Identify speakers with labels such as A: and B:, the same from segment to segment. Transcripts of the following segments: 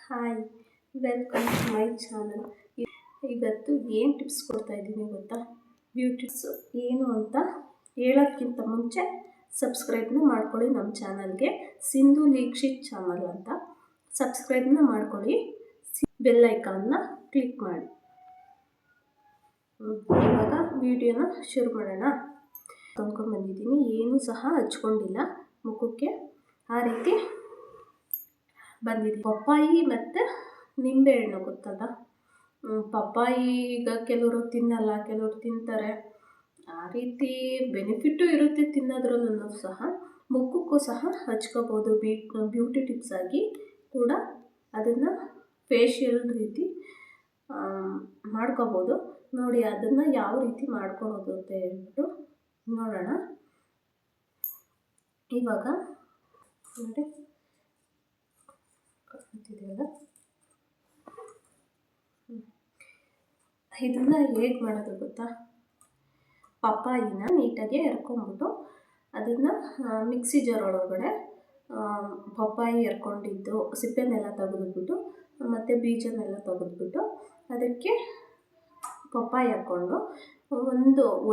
A: Hi, welcome to my channel. ಇವತ್ತು ಏನು tips ಕೊಡ್ತಾ ಇದ್ದೀನಿ ಗೊತ್ತಾ? ಬ್ಯೂಟಿಪ್ಸು ಏನು ಅಂತ ಹೇಳೋಕ್ಕಿಂತ ಮುಂಚೆ ಸಬ್ಸ್ಕ್ರೈಬ್ನ ಮಾಡ್ಕೊಳ್ಳಿ ನಮ್ಮ ಚಾನಲ್ಗೆ. ಸಿಂಧು ಲೀಕ್ಷಿತ್ ಚಾನಲ್ ಅಂತ ಸಬ್ಸ್ಕ್ರೈಬ್ನ ಮಾಡ್ಕೊಳ್ಳಿ, ಬೆಲ್ ಐಕಾನ್ನ ಕ್ಲಿಕ್ ಮಾಡಿ. ಇವಾಗ ವಿಡಿಯೋನ ಶುರು ಮಾಡೋಣ. ತೊಳ್ಕೊಂಡ್ಬಂದಿದ್ದೀನಿ, ಏನೂ ಸಹ ಹಚ್ಕೊಂಡಿಲ್ಲ ಮುಖಕ್ಕೆ, ಆ ರೀತಿ ಬಂದಿದೆ. ಪಪ್ಪಾಯಿ ಮತ್ತು ನಿಂಬೆಹಣ್ಣು ಗೊತ್ತಲ್ಲ, ಪಪ್ಪಾಯಿ ಈಗ ಕೆಲವರು ತಿನ್ನಲ್ಲ, ಕೆಲವರು ತಿಂತಾರೆ. ಆ ರೀತಿ ಬೆನಿಫಿಟ್ಟು ಇರುತ್ತೆ ತಿನ್ನೋದ್ರಲ್ಲೂ ಸಹ. ಮುಖಕ್ಕೂ ಸಹ ಹಚ್ಕೋಬೋದು, ಬ್ಯೂಟಿ ಟಿಪ್ಸ್ ಆಗಿ ಕೂಡ ಅದನ್ನು ಫೇಶಿಯಲ್ ರೀತಿ ಮಾಡ್ಕೋಬೋದು. ನೋಡಿ ಅದನ್ನು ಯಾವ ರೀತಿ ಮಾಡ್ಕೊಳೋದು ಅಂತ ಹೇಳ್ಬಿಟ್ಟು ನೋಡೋಣ. ಇವಾಗ ನೋಡಿ ಕಾಣ್ತಿದೆಯಲ್ಲ, ಇದನ್ನು ಹೇಗೆ ಮಾಡೋದು ಗೊತ್ತಾ? ಪಪ್ಪಾಯಿನ ನೀಟಾಗಿ ಎರ್ಕೊಂಬಿಟ್ಟು ಅದನ್ನು ಮಿಕ್ಸಿ ಜಾರ್ ಒಳಗಡೆ ಪಪ್ಪಾಯಿ ಎರ್ಕೊಂಡಿದ್ದು ಸಿಪ್ಪೆನೆಲ್ಲ ತೆಗೆದುಬಿಟ್ಟು ಮತ್ತು ಬೀಜನೆಲ್ಲ ತೆಗೆದುಬಿಟ್ಟು ಅದಕ್ಕೆ ಪಪ್ಪಾಯಿ ಹಾಕ್ಕೊಂಡು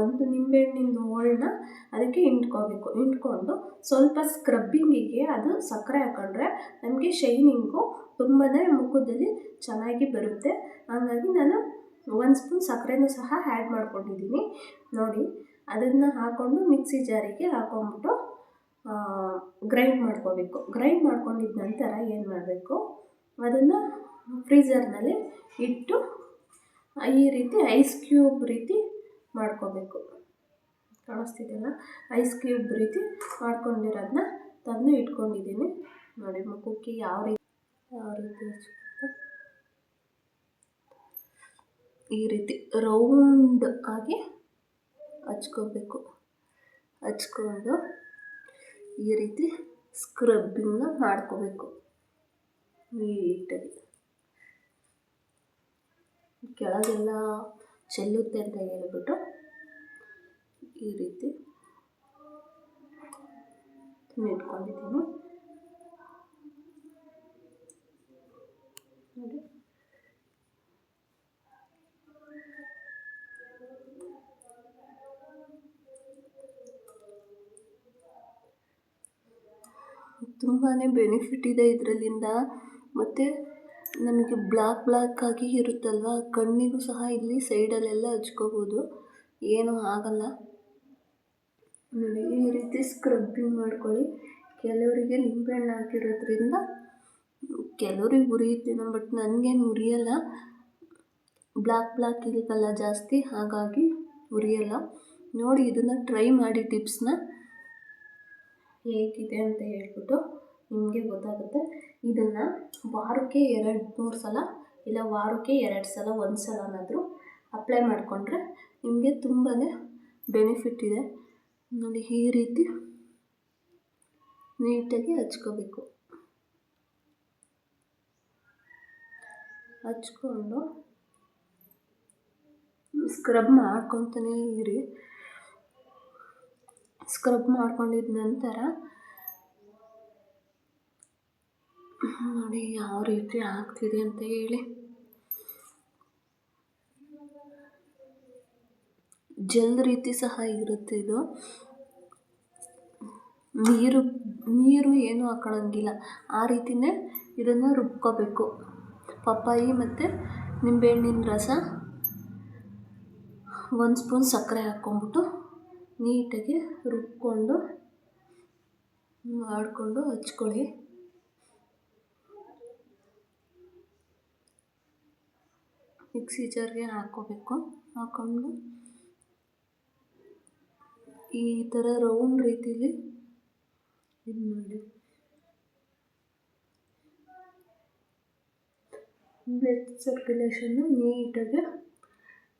A: ಒಂದು ನಿಂಬೆಹಣ್ಣಿನ ಹೋಳನ್ನ ಅದಕ್ಕೆ ಹಿಂಡ್ಕೊಂಡು ಸ್ವಲ್ಪ ಸ್ಕ್ರಬ್ಬಿಂಗಿಗೆ ಅದು ಸಕ್ಕರೆ ಹಾಕೊಂಡ್ರೆ ನಮಗೆ ಶೈನಿಂಗು ತುಂಬಾ ಮುಖದಲ್ಲಿ ಚೆನ್ನಾಗಿ ಬರುತ್ತೆ. ಹಾಗಾಗಿ ನಾನು 1 ಸ್ಪೂನ್ ಸಕ್ಕರೆನೂ ಸಹ ಆ್ಯಡ್ ಮಾಡ್ಕೊಂಡಿದ್ದೀನಿ. ನೋಡಿ ಅದನ್ನು ಹಾಕ್ಕೊಂಡು ಮಿಕ್ಸಿ ಜಾರಿಗೆ ಹಾಕ್ಕೊಂಬಿಟ್ಟು ಗ್ರೈಂಡ್ ಮಾಡ್ಕೋಬೇಕು. ಗ್ರೈಂಡ್ ಮಾಡ್ಕೊಂಡಿದ್ದ ನಂತರ ಏನು ಮಾಡಬೇಕು, ಅದನ್ನು ಫ್ರೀಝರ್ನಲ್ಲಿ ಇಟ್ಟು ಈ ರೀತಿ ಐಸ್ ಕ್ಯೂಬ್ ರೀತಿ ಮಾಡ್ಕೋಬೇಕು. ಕಾಣಿಸ್ತಿದೆಯಲ್ಲ, ಐಸ್ ಕ್ಯೂಬ್ ರೀತಿ ಮಾಡ್ಕೊಂಡಿರೋದನ್ನ ತಂದು ಇಟ್ಕೊಂಡಿದ್ದೀನಿ. ನೋಡಿ ಮುಖಕ್ಕೆ ಯಾವ ರೀತಿ ಈ ರೀತಿ ರೌಂಡ್ ಆಗಿ ಹಚ್ಕೋಬೇಕು. ಹಚ್ಕೊಂಡು ಈ ರೀತಿ ಸ್ಕ್ರಬ್ಬಿಂಗ್ನ ಮಾಡ್ಕೋಬೇಕು ನೀಟಾಗಿ. ಕೆಳಗೆಲ್ಲ ಚೆಲ್ಲುತ್ತೆ ಅಂತ ಹೇಳ್ಬಿಟ್ಟು ಈ ರೀತಿ ಇಟ್ಕೊಂಡಿದ್ದೀನಿ. ನೋಡಿ ತುಂಬಾ ಬೆನಿಫಿಟ್ ಇದೆ ಇದರಲ್ಲಿಂದ. ಮತ್ತು ನಮಗೆ ಬ್ಲ್ಯಾಕ್ ಆಗಿ ಇರುತ್ತಲ್ವ, ಕಣ್ಣಿಗೂ ಸಹ ಇಲ್ಲಿ ಸೈಡಲ್ಲೆಲ್ಲ ಹಚ್ಕೋಬೋದು, ಏನೂ ಆಗಲ್ಲ. ಈ ರೀತಿ ಸ್ಕ್ರಬ್ಬಿಂಗ್ ಮಾಡ್ಕೊಳ್ಳಿ. ಕೆಲವರಿಗೆ ನಿಂಬೆಹಣ್ಣು ಹಾಕಿರೋದ್ರಿಂದ ಕೆಲವ್ರಿಗೆ ಉರಿಯುತ್ತೇನೋ, ಬಟ್ ನನಗೇನು ಉರಿಯಲ್ಲ. ಬ್ಲ್ಯಾಕ್ ಇರುತ್ತಲ್ಲ ಜಾಸ್ತಿ, ಹಾಗಾಗಿ ಉರಿಯಲ್ಲ. ನೋಡಿ ಇದನ್ನು ಟ್ರೈ ಮಾಡಿ, ಟಿಪ್ಸ್ನ ಹೇಗಿದೆ ಅಂತ ಹೇಳ್ಬಿಟ್ಟು ನಿಮಗೆ ಗೊತ್ತಾಗುತ್ತೆ. ಇದನ್ನು ವಾರಕ್ಕೆ 2-3 ಸಲ ಇಲ್ಲ ವಾರಕ್ಕೆ 2 ಸಲ, 1 ಸಲನಾದರೂ ಅಪ್ಲೈ ಮಾಡಿಕೊಂಡ್ರೆ ನಿಮಗೆ ತುಂಬಾ ಬೆನಿಫಿಟ್ ಇದೆ. ನೋಡಿ ಈ ರೀತಿ ನೀಟಾಗಿ ಹಚ್ಕೋಬೇಕು. ಹಚ್ಕೊಂಡು ಸ್ಕ್ರಬ್ ಮಾಡ್ಕೊತಾನೇ ಇರಿ. ಸ್ಕ್ರಬ್ ಮಾಡ್ಕೊಂಡಿದ್ದ ನಂತರ ನೋಡಿ ಯಾವ ರೀತಿ ಆಗ್ತಿದೆ ಅಂತ ಹೇಳಿ. ಜೆಲ್ ರೀತಿ ಸಹ ಇರುತ್ತೆ ಇದು. ನೀರು ಏನೂ ಹಾಕೊಳ್ಳೋಂಗಿಲ್ಲ, ಆ ರೀತಿಯೇ ಇದನ್ನು ರುಬ್ಕೋಬೇಕು. ಪಪ್ಪಾಯಿ ಮತ್ತು ನಿಂಬೆಹಣ್ಣಿನ ರಸ, 1 ಸ್ಪೂನ್ ಸಕ್ಕರೆ ಹಾಕ್ಕೊಂಬಿಟ್ಟು ನೀಟಾಗಿ ರುಬ್ಕೊಂಡು ಮಾಡಿಕೊಂಡು ಹಚ್ಕೊಳ್ಳಿ. ಮಿಕ್ಸಿ ಜಾರ್ಗೆ ಹಾಕ್ಕೋಬೇಕು. ಹಾಕ್ಕೊಂಡು ಈ ಥರ ರೌಂಡ್ ರೀತಿಲಿ ಇದು ಮಾಡಿ. ಬ್ಲಡ್ ಸರ್ಕ್ಯುಲೇಷನ್ನು ನೀಟಾಗಿ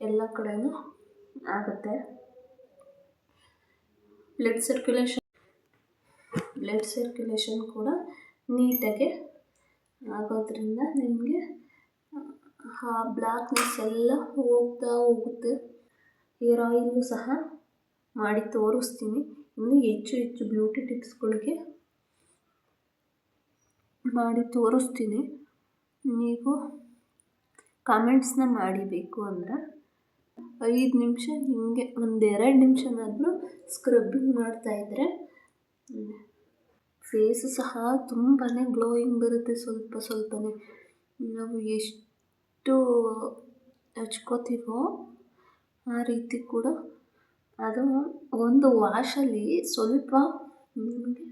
A: ಎಲ್ಲ ಕಡೆಯೂ ಆಗುತ್ತೆ. ಬ್ಲಡ್ ಸರ್ಕ್ಯುಲೇಷನ್ ಕೂಡ ನೀಟಾಗಿ ಆಗೋದ್ರಿಂದ ನಿಮಗೆ ಆ ಬ್ಲ್ಯಾಕ್ನೆಸ್ ಎಲ್ಲ ಹೋಗುತ್ತೆ. ಹೇರ್ ಆಯಿಲ್ಲು ಸಹ ಮಾಡಿ ತೋರಿಸ್ತೀನಿ. ಇನ್ನೂ ಹೆಚ್ಚು ಬ್ಯೂಟಿ ಟಿಪ್ಸ್ಗಳಿಗೆ ಮಾಡಿ ತೋರಿಸ್ತೀನಿ. ನೀವು ಕಾಮೆಂಟ್ಸ್ನ ಮಾಡಿಬೇಕು ಅಂದರೆ 5 ನಿಮಿಷ ಹಿಂಗೆ 1-2 ನಿಮಿಷನಾದರೂ ಸ್ಕ್ರಬ್ಬಿಂಗ್ ಮಾಡ್ತಾಯಿದ್ರೆ ಫೇಸು ಸಹ ತುಂಬಾ ಗ್ಲೋಯಿಂಗ್ ಬರುತ್ತೆ. ಸ್ವಲ್ಪ ಸ್ವಲ್ಪನೇ ನಾವು ಎಷ್ಟು ಹಚ್ಕೋತೀವೋ ಆ ರೀತಿ ಕೂಡ ಅದು ಒಂದು ವಾಶಲ್ಲಿ ಸ್ವಲ್ಪ ನಿಮಗೆ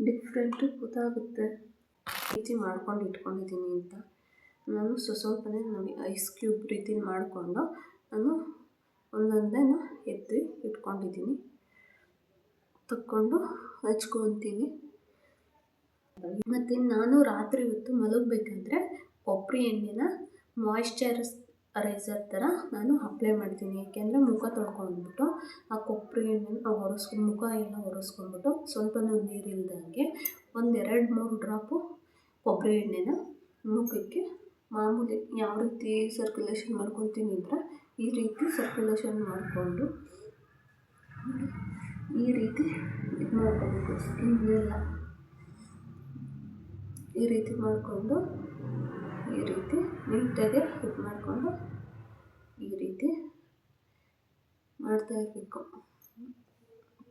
A: ಡಿಫ್ರೆಂಟು ಗೊತ್ತಾಗುತ್ತೆ. ರೀತಿ ಮಾಡ್ಕೊಂಡು ಇಟ್ಕೊಂಡಿದ್ದೀನಿ ಅಂತ ನಾನು ಸ್ವಲ್ಪನೇ ನೋಡಿ ಐಸ್ ಕ್ಯೂಬ್ ರೀತಿ ಮಾಡಿಕೊಂಡು ನಾನು ಒಂದೊಂದೇ ಎತ್ತಿ ಇಟ್ಕೊಂಡಿದ್ದೀನಿ, ತಕ್ಕೊಂಡು ಹಚ್ಕೊತೀನಿ. ಮತ್ತು ನಾನು ರಾತ್ರಿ ಹೊತ್ತು ಮಲಗಬೇಕಂದ್ರೆ ಕೊಬ್ಬರಿ ಎಣ್ಣೆನ ಮಾಯಿಶ್ಚರೈಸರ್ ಥರ ನಾನು ಅಪ್ಲೈ ಮಾಡ್ತೀನಿ. ಯಾಕೆಂದರೆ ಮುಖ ತೊಳ್ಕೊಂಡ್ಬಿಟ್ಟು ಆ ಕೊಬ್ಬರಿ ಎಣ್ಣೆನ ಮುಖ ಎಲ್ಲ ಒರೆಸ್ಕೊಂಡ್ಬಿಟ್ಟು ಸ್ವಲ್ಪನೂ ನೀರಿಲ್ದಂಗೆ 1-2-3 ಡ್ರಾಪು ಕೊಬ್ಬರಿ ಎಣ್ಣೆನ ಮುಖಕ್ಕೆ ಮಾಮೂಲಿ ಯಾವ ರೀತಿ ಸರ್ಕ್ಯುಲೇಷನ್ ಮಾಡ್ಕೊತೀನಿ ಅಂದರೆ ಈ ರೀತಿ ಸರ್ಕ್ಯುಲೇಷನ್ ಮಾಡಿಕೊಂಡು ಈ ರೀತಿ ಇದು ಮಾಡ್ಕೋಬೇಕು. ಸ್ಕಿನ್ನೆಲ್ಲ ಈ ರೀತಿ ಮಾಡಿಕೊಂಡು ಈ ರೀತಿ ನೀಟಾಗಿ ಇದು ಮಾಡಿಕೊಂಡು ಈ ರೀತಿ ಮಾಡ್ತಾಯಿರಬೇಕು.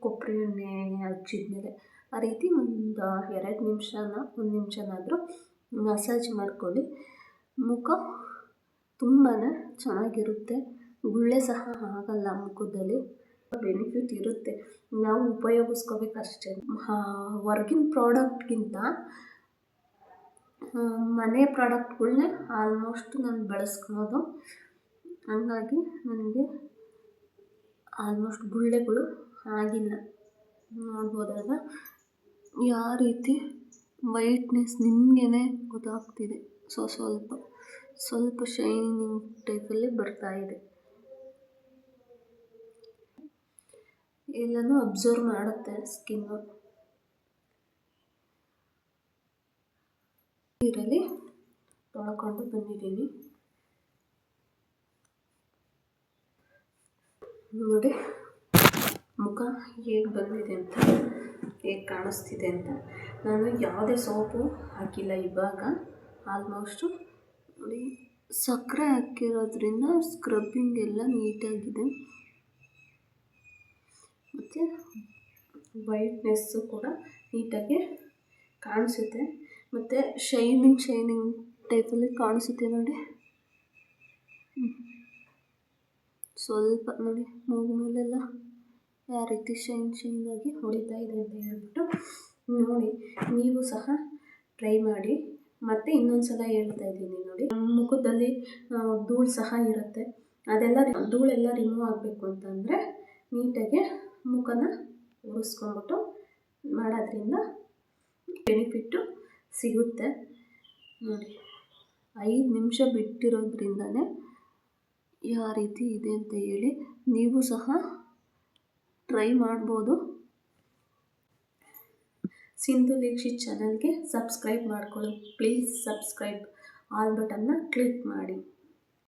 A: ಕೊಬ್ಬರಿ ಎಣ್ಣೆ ಹಚ್ಚಿದ್ಮೇಲೆ ಆ ರೀತಿ ಒಂದು 2 ನಿಮಿಷನ 1 ನಿಮಿಷನಾದರೂ ಮಸಾಜ್ ಮಾಡ್ಕೊಳ್ಳಿ. ಮುಖ ತುಂಬಾ ಚೆನ್ನಾಗಿರುತ್ತೆ. ಗುಳ್ಳೆ ಸಹ ಆಗಲ್ಲ. ಮುಖದಲ್ಲಿ ಬೆನಿಫಿಟ್ ಇರುತ್ತೆ. ನಾವು ಉಪಯೋಗಿಸ್ಕೋಬೇಕಷ್ಟೇ. ಹೊರ್ಗಿನ ಪ್ರಾಡಕ್ಟ್ಗಿಂತ ಮನೆ ಪ್ರಾಡಕ್ಟ್ಗಳ್ನೇ ಆಲ್ಮೋಸ್ಟ್ ನಾನು ಬಳಸ್ಕೊಳೋದು. ಹಂಗಾಗಿ ನನಗೆ ಆಲ್ಮೋಸ್ಟ್ ಗುಳ್ಳೆಗಳು ಆಗಿಲ್ಲ. ನೋಡ್ಬೋದಲ್ಲ ಯಾವ ರೀತಿ ವೈಟ್ನೆಸ್ ನಿಮಗೇ ಗೊತ್ತಾಗ್ತಿದೆ. ಸ್ವಲ್ಪ ಶೈನಿಂಗ್ ಟೈಪಲ್ಲಿ ಬರ್ತಾಯಿದೆ. ಎಲ್ಲನೂ ಅಬ್ಸರ್ವ್ ಮಾಡುತ್ತೆ ಸ್ಕಿನ್ನು. ನೀರಲ್ಲಿ ತೊಳ್ಕೊಂಡು ಬಂದಿದ್ದೀನಿ ನೋಡಿ. ಮುಖ ಹೇಗೆ ಬಂದಿದೆ ಅಂತ, ಹೇಗೆ ಕಾಣಿಸ್ತಿದೆ ಅಂತ. ನಾನು ಯಾವುದೇ ಸೋಪು ಹಾಕಿಲ್ಲ ಇವಾಗ. ಆಲ್ಮೋಸ್ಟು ನೋಡಿ ಸಕ್ಕರೆ ಹಾಕಿರೋದ್ರಿಂದ ಸ್ಕ್ರಬ್ಬಿಂಗ್ ಎಲ್ಲ ನೀಟಾಗಿದೆ. ಮತ್ತು ವೈಟ್ನೆಸ್ಸು ಕೂಡ ನೀಟಾಗಿ ಕಾಣಿಸುತ್ತೆ. ಮತ್ತು ಶೈನಿಂಗ್ ಟೈಪಲ್ಲಿ ಕಾಣಿಸುತ್ತೆ ನೋಡಿ. ಸ್ವಲ್ಪ ನೋಡಿ ಮೂಗು ಮೇಲೆಲ್ಲ ಯಾವ ರೀತಿ ಶೈನಾಗಿ ಹೊಳಿತಾ ಇದೆ ಅಂತ ಹೇಳ್ಬಿಟ್ಟು ನೋಡಿ. ನೀವು ಸಹ ಟ್ರೈ ಮಾಡಿ. ಮತ್ತು ಇನ್ನೊಂದು ಸಲ ಹೇಳ್ತಾ ಇದ್ದೀನಿ ನೋಡಿ, ಮುಖದಲ್ಲಿ ಧೂಳು ಸಹ ಇರುತ್ತೆ. ಧೂಳೆಲ್ಲ ರಿಮೂವ್ ಆಗಬೇಕು ಅಂತಂದರೆ ನೀಟಾಗಿ ಮುಖನ ಒರೆಸ್ಕೊಂಡ್ಬಿಟ್ಟು ಮಾಡೋದ್ರಿಂದ ಬೆನಿಫಿಟ್ಟು ಸಿಗುತ್ತೆ ನೋಡಿ. 5 ನಿಮಿಷ ಬಿಟ್ಟಿರೋದ್ರಿಂದನೇ ಯಾವ ರೀತಿ ಇದೆ ಅಂತ ಹೇಳಿ ನೀವು ಸಹ ಟ್ರೈ ಮಾಡ್ಬೋದು. ಸಿಂಧು ದೀಕ್ಷಿತ್ ಚಾನಲ್ಗೆ ಸಬ್ಸ್ಕ್ರೈಬ್ ಮಾಡ್ಕೊಳ್ಳಿ ಪ್ಲೀಸ್. ಸಬ್ಸ್ಕ್ರೈಬ್ ಆಲ್ ಬಟನ್ನ ಕ್ಲಿಕ್ ಮಾಡಿ.